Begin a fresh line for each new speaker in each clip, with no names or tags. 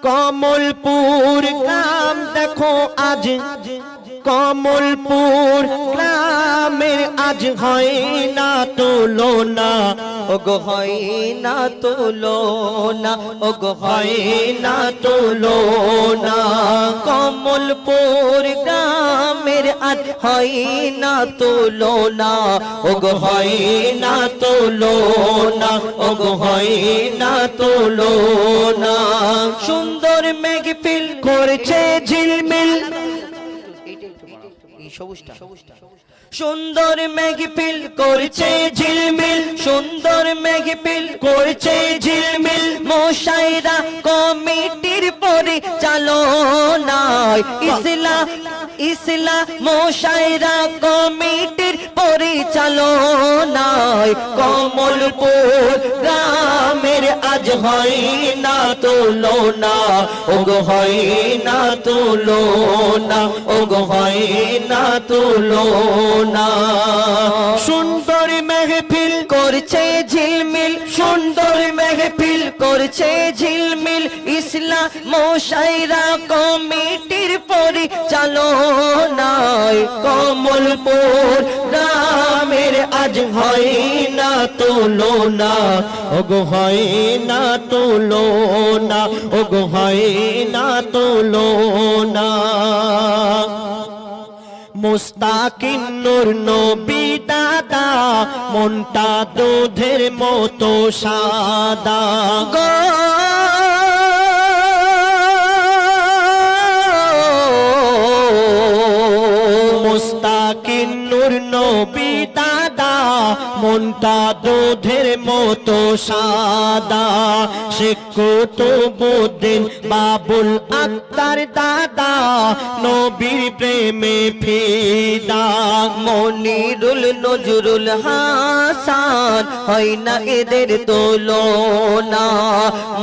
কমলপুর গ্রাম দেখো আজ, কমলপুর গ্রামের আজ হয় না তুলনা, ওগো হয় না তুলনা, ওগো হয় না তুলনা। কমলপুর গ্রামের আজ হয় না তুলনা, ওগো হয় না তুলনা, ওগো হয় না তুলনা। সুন্দর মেঘফিল করছে ঝিলমিল, সুন্দর মেঘফিল করছে ঝিলমিল, সুন্দর মেঘফিল করছে ঝিলমিল। মোশাইরা কমিটির পরিচালনায়, ইসলা মোশাইরা কমিটির পরিচালনায় কমলপুর গ্রামের আজ হয় না তুলনা, ওগো হয় না তুলনা, ওগো হয় না তুলনা। সুন্দর মেহফিল করছে ঝিলমিল, সুন্দর মেহফিল করছে ঝিলমিল। ইসলাম মোশাইরা কমিটির পরিচালনায় কমলপুর গ্রামের আজ হয় না তুলনা, ওগো হয় না তুলনা, ওগো হয় না তুলনা। মুস্তাকিন নূর নবী দাদা, মনটা দুধের মতো সাদা গো। মুস্তাকিন নূর নবী দাদা, মনটা দুধের মতো সাদা। শেখ কুতুবউদ্দিন বাবুল আক্তার দাদা, নবীর প্রেমে ফিদা। মনিরুল নজরুল হাসান, হয় না এদের তুলনা।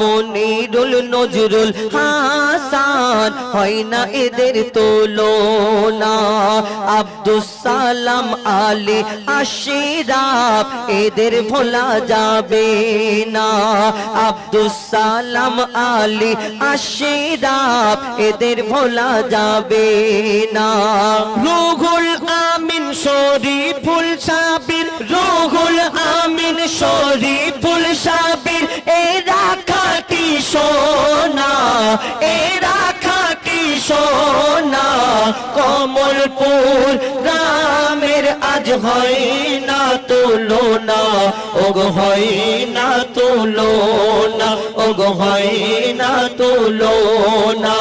মনিরুল নজরুল হাসান, হয় না এদের তুলনা। আব্দুস সালাম আলী আশিরাফ, এদের ভোলা যাবে না। আব্দুস সালাম আলী আশিরাফ, এদের ভোলা যাবে না। রুহুল আমিন শরীফুল সাবির, রুহুল আমিন শরীফুল সাবির, এরা খাঁটি সোনা, এরা খাঁটি সোনা। কমলপুর গ্রামের আজ হয় না তুলনা, ওগো হয় না তুলনা, ওগো হয় না তুলনা।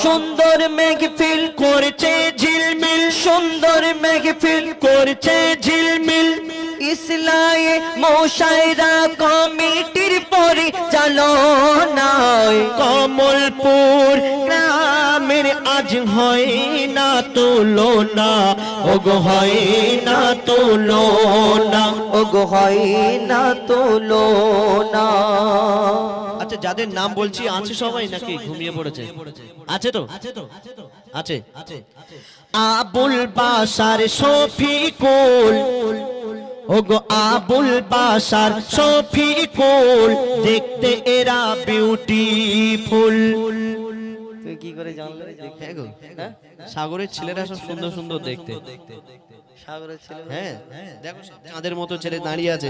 সুন্দর মেঘফিল করছে ঝিলমিল, সুন্দর মেঘফিল করছে ঝিলমিল। ইসলামে মোশাইরা কমিটির পরিচালনায় কমলপুর গ্রামের আজ হয় না তুলনা, ওগো হয় না তুলনা, ওগো হয় না তুলনা। আচ্ছা, যাদের নাম বলছি আছে সবাই নাকি ঘুমিয়ে পড়েছে? আছে তো? আছে। আবুল বাশার শফিকুল, ওগো আবুল বাশার শফিকুল, দেখতে এরা বিউটিফুল। তুই কি করে জানলে? হ্যাঁ গো, সাগরের ছেলেরা সব সুন্দর সুন্দর দেখতে। সাগরের ছেলে, হ্যাঁ দেখো চাঁদের মতো ছেলে দাঁড়িয়ে আছে।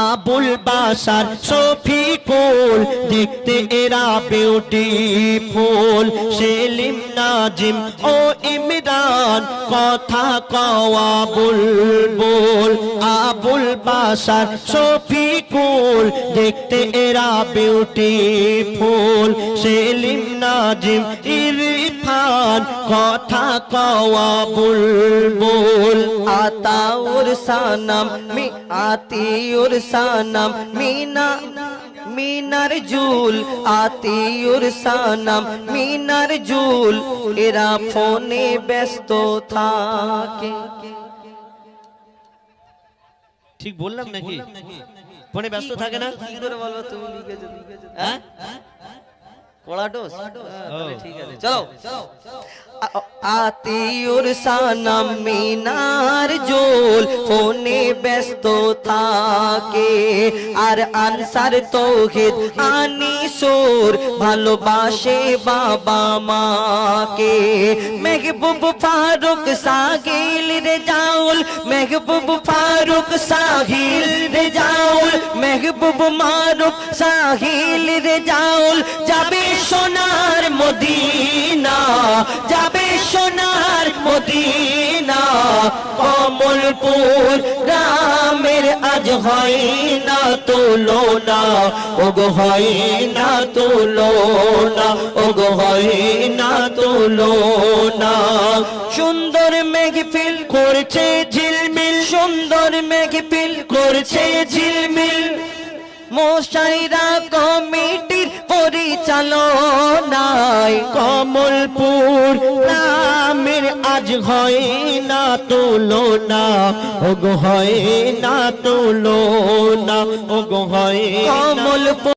আবুল বাশার শফিকুল, দেখতে এরা বিউটিফুল। সেলিম নাজিম ও ইমরান, কথা কওয়া বুলবুল। আবুল বাশার শফিকুল, দেখতে এরা বিউটিফুল। সেলিম নাজিম ইরফান, কথা কওয়া বুলবুল। আতাউর সানাম মি আতিউর সানাম মিনা, মিনার জুল আতিউর সানাম মিনার জুল, এরা ফোনে ব্যস্ত থাকে। ঠিক বললাম নাকি? ফোনে ব্যস্ত থাকে না? কি করে বলবো তুমি লিখেছো? হ্যাঁ
কড়া ডোজ ঠিক আছে চলো আতিউর সানাম মিনার জোল ফোনে ব্যস্ত থাকে আর আনসার তৌহিদ আনিসুর ভালোবাসে বাবা মাকে মেহবুব ফারুক সাহিল রেজাউল মেহবুব ফারুক সাহিল রেজাউল মেহবুব মারুক সাহিল রেজাউল যাবে সোনার মদিনা যাবে সোনার মদিনা কমলপুর রামের আজ হয় না তুলনা ওগো হয় না তুলনা ওগো হয় না তুলনা সুন্দর মেঘফিল করছে ঝিলমিল সুন্দর মেঘফিল করছে ঝিলমিল মোশাইরা কমিটির পরিচালনায় কমলপুর রামের আজ হয় না তুলনা ওগো হয় না তুলনা ওগো হয় কমলপুর